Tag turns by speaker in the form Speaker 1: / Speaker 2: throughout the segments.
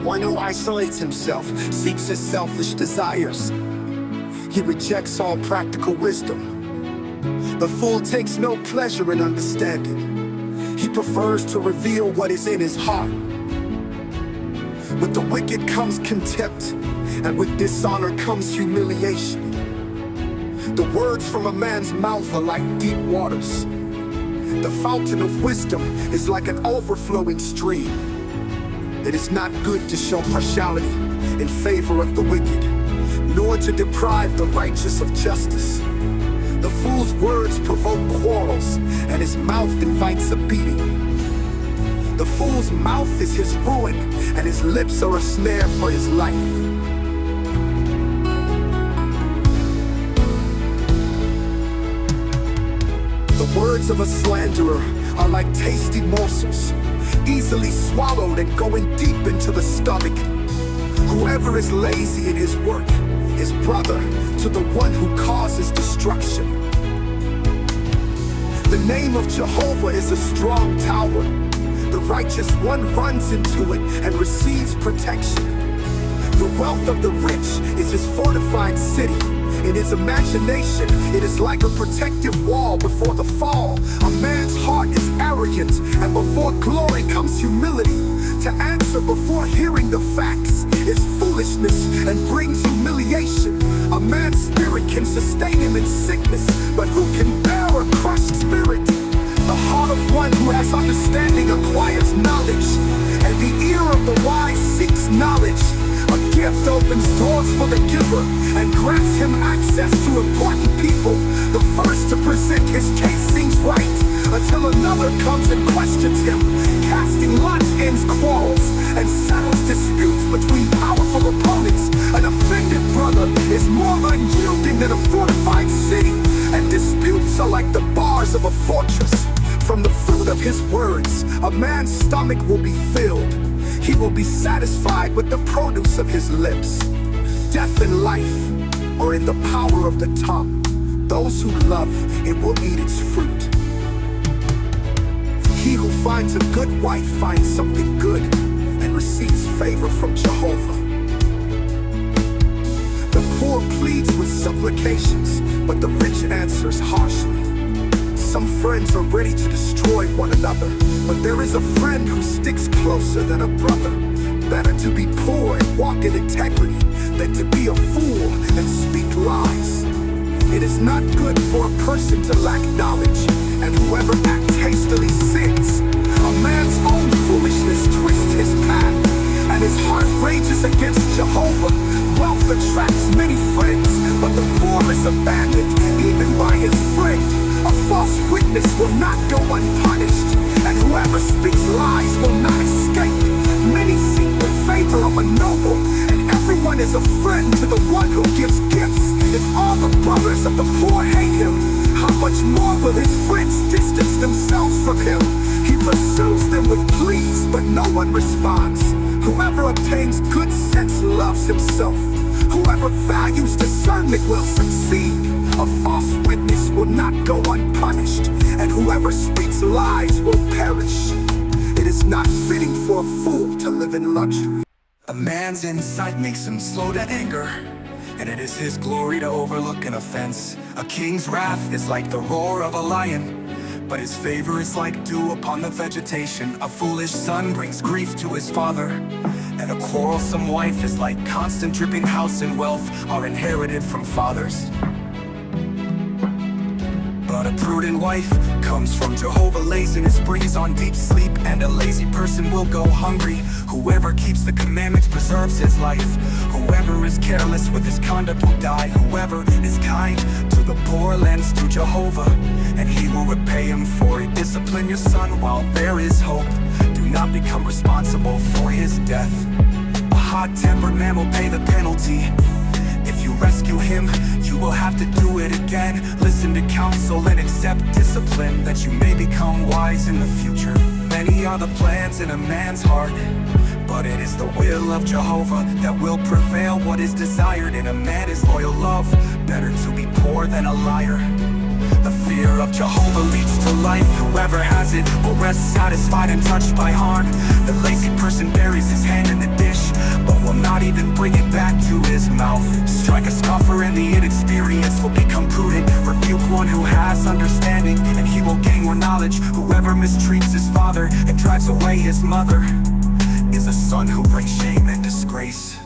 Speaker 1: one who isolates himself seeks his selfish desires. He rejects all practical wisdom. The fool takes no pleasure in understanding. He prefers to reveal what is in his heart. With the wicked comes contempt, and with dishonor comes humiliation. The words from a man's mouth are like deep waters. The fountain of wisdom is like an overflowing stream. It is not good to show partiality in favor of the wicked, nor to deprive the righteous of justice. The fool's words provoke quarrels, and his mouth invites a beating. The fool's mouth is his ruin, and his lips are a snare for his life. The words of a slanderer are like tasty morsels, easily swallowed and going deep into the stomach. Whoever is lazy in his work is brother to the one who causes destruction. The name of Jehovah is a strong tower. The righteous one runs into it and receives protection. The wealth of the rich is his fortified city. In his imagination, it is like a protective wall before the fall. A man's heart is arrogant, and before glory comes humility. To answer before hearing the facts is foolishness and brings humiliation. A man's spirit can sustain him in sickness, but who can bear a crushed spirit? The heart of one who has understanding acquires knowledge, and the ear of the wise seeks knowledge. A gift opens doors for the giver and grants him access to important people. The first to present his case seems right, until another comes and questions him. Casting lots ends quarrels and settles disputes between powerful opponents. An offended brother is more unyielding than a fortified city, and disputes are like the bars of a fortress. From the fruit of his words, a man's stomach will be filled. He will be satisfied with the produce of his lips. Death and life are in the power of the tongue. Those who love it will eat its fruit. He who finds a good wife finds something good and receives favor from Jehovah. The poor pleads with supplications, but the rich answers harshly. Some friends are ready to destroy one another, but there is a friend who sticks closer than a brother. Better to be poor and walk in integrity than to be a fool and speak lies. It is not good for a person to lack knowledge, and whoever acts hastily sins. A man's own foolishness twists his path, and his heart rages against Jehovah. Wealth attracts many friends, but the poor is abandoned even by his friend. A false witness will not go unpunished, and whoever speaks lies will not escape. Many seek the favor of a noble, and everyone is a friend to the one who gives gifts. If all the brothers of the poor hate him, how much more will his friends distance themselves from him? He pursues them with pleas, but no one responds. Whoever obtains good sense loves himself. Whoever values discernment will succeed. A false witness will not go unpunished, and whoever speaks lies will perish. It is not fitting for a fool to live in luxury. A man's insight makes him slow to anger, and it is his glory to overlook an offense. A king's wrath is like the roar of a lion, but his favor is like dew upon the vegetation. A foolish son brings grief to his father, and a quarrelsome wife is like constant dripping. House and wealth are inherited from fathers, but a prudent wife comes from Jehovah. Laziness brings on deep sleep, and a lazy person will go hungry. Whoever keeps the commandments preserves his life. Whoever is careless with his conduct will die. Whoever is kind to the poor lends to Jehovah, and he will repay him for it. Discipline your son while there is hope. Do not become responsible for his death. A hot-tempered man will pay the penalty. If you rescue him, you will have to do it again. Listen to counsel and accept discipline, that you may become wise in the future. Many are the plans in a man's heart, but it is the will of Jehovah that will prevail. What is desired in a man is loyal love. Better to be poor than a liar. The fear of Jehovah leads to life. Whoever has it will rest satisfied and touched by harm. The lazy person buries his hand in the dish, father and drives away his mother is a son who brings shame and disgrace.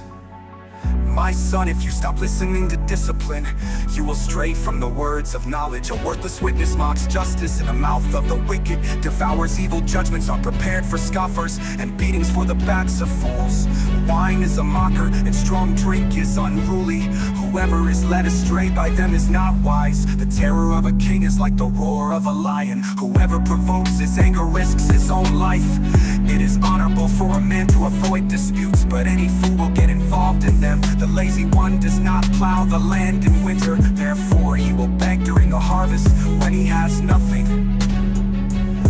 Speaker 1: My son, if you stop listening to discipline, you will stray from the words of knowledge. A worthless witness mocks justice, in the mouth of the wicked devours evil. Judgments are prepared for scoffers, and beatings for the backs of fools. Wine is a mocker, and strong drink is unruly. Whoever is led astray by them is not wise. The terror of a king is like the roar of a lion. Whoever provokes his anger risks his own life. It is honorable for a man to avoid disputes, but any fool will get involved in them. The lazy one does not plow the land in winter, therefore he will beg during a harvest when he has nothing.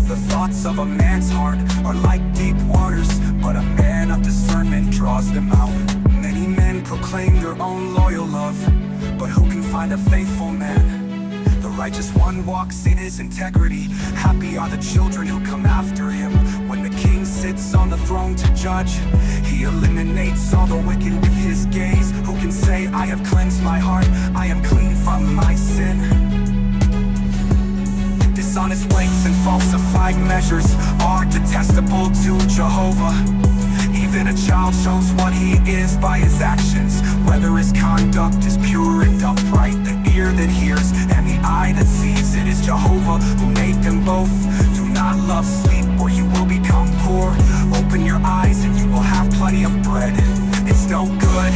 Speaker 1: The thoughts of a man's heart are like deep waters, but a man of discernment draws them out. Many men proclaim their own loyal love, but who can find a faithful man? The righteous one walks in his integrity. Happy are the children who come after him. When the king sits on the throne to judge, he eliminates all the wicked with his gaze. Who can say, I have cleansed my heart, I am clean from my sin? Dishonest weights and falsified measures are detestable to Jehovah. Even a child shows what he is by his actions, whether his conduct is pure and upright. The ear that hears and the eye that sees, it is Jehovah who made them both. Do not love sleep or you will become poor. Open your eyes and you will have plenty of bread. It's no good,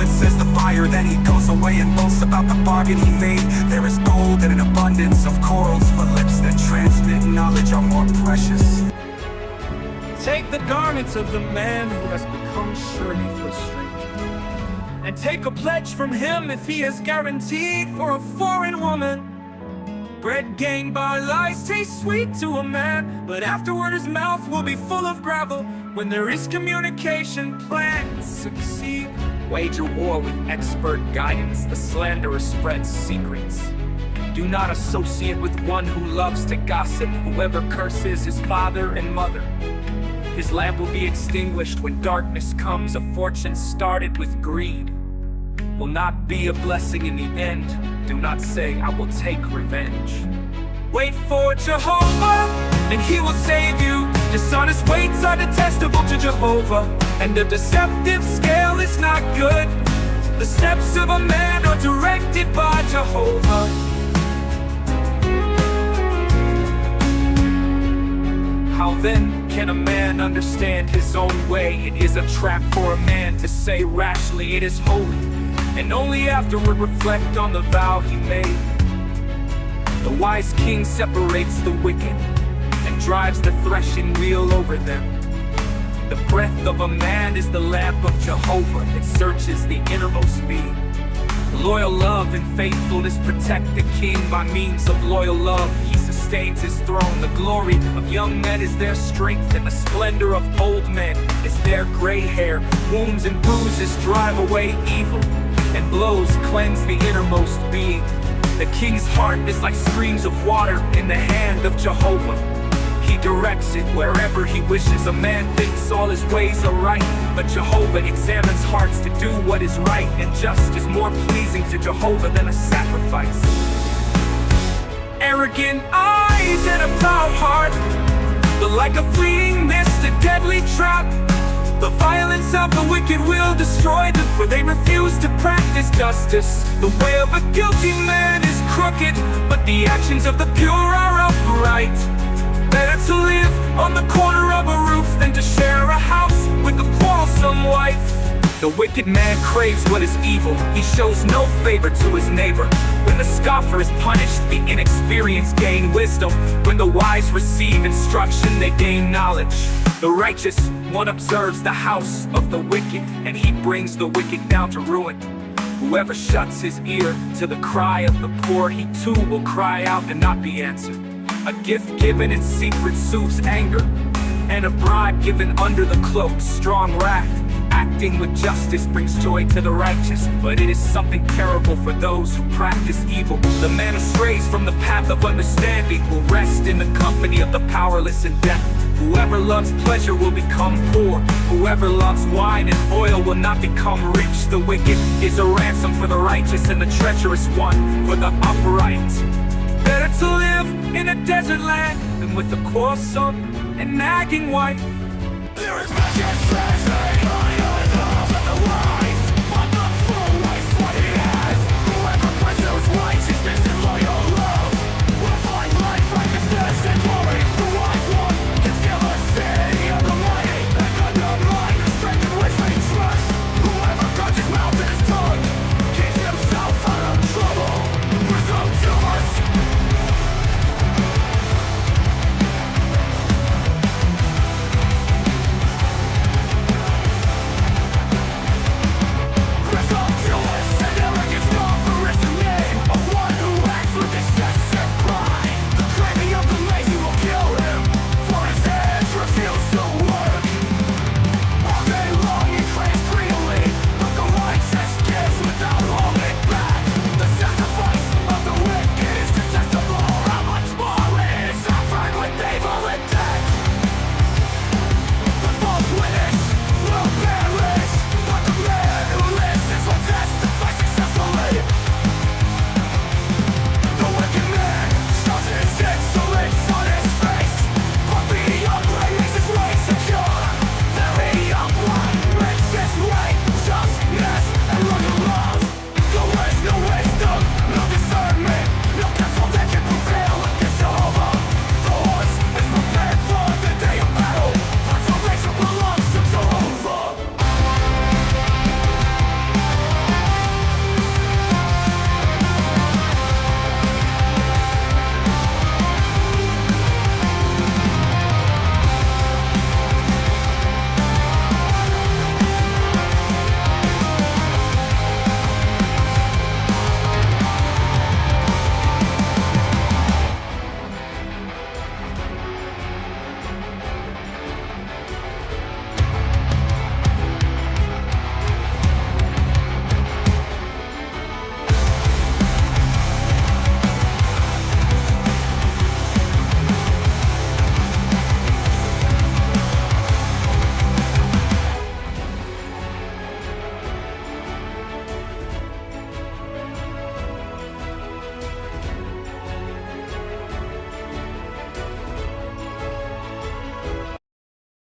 Speaker 1: says the buyer. Then he goes away and boasts about the bargain he made. There is gold and an abundance of corals, but lips that transmit knowledge are more precious.
Speaker 2: Take the garments of the man who has become surety for a stranger, and take a pledge from him if he is guaranteed for a foreign woman. Bread gained by lies tastes sweet to a man, but afterward his mouth will be full of gravel. When there is communication, plans succeed. Wage a war with expert guidance, the slanderer spreads secrets. Do not associate with one who loves to gossip. Whoever curses his father and mother, his lamp will be extinguished when darkness comes. A fortune started with greed will not be a blessing in the end. Do not say, I will take revenge. Wait for Jehovah, and he will save you. Dishonest weights are detestable to Jehovah, and a deceptive scale is not good. The steps of a man are directed by Jehovah. How then can a man understand his own way? It is a trap for a man to say rashly, it is holy, and only afterward reflect on the vow he made. The wise king separates the wicked and drives the threshing wheel over them. The breath of a man is the lamp of Jehovah, it searches the innermost being. Loyal love and faithfulness protect the king. By means of loyal love he sustains his throne. The glory of young men is their strength, and the splendor of old men is their gray hair. Wounds and bruises drive away evil, and blows cleanse the innermost being. The king's heart is like streams of water in the hand of Jehovah. He directs it wherever he wishes. A man thinks all his ways are right, but Jehovah examines hearts to do what is right and just is more pleasing to Jehovah than a sacrifice. Arrogant eyes and a proud heart, but like a fleeting mist, a deadly trap. The violence of the wicked will destroy them, for they refuse to practice justice. The way of a guilty man is crooked, but the actions of the pure are upright. Better to live on the corner of a roof than to share a house with a quarrelsome wife. The wicked man craves what is evil, he shows no favor to his neighbor. When the scoffer is punished, the inexperienced gain wisdom. When the wise receive instruction, they gain knowledge. The righteous one observes the house of the wicked, and he brings the wicked down to ruin. Whoever shuts his ear to the cry of the poor, he too will cry out and not be answered. A gift given in secret soothes anger, and a bribe given under the cloak strong wrath. Acting with justice brings joy to the righteous, but it is something terrible for those who practice evil. The man who strays from the path of understanding will rest in the company of the powerless in death. Whoever loves pleasure will become poor. Whoever loves wine and oil will not become rich. The wicked is a ransom for the righteous, and the treacherous one for the upright. Better to live in a desert land, and with a quarrelsome and nagging wife.
Speaker 1: There is passion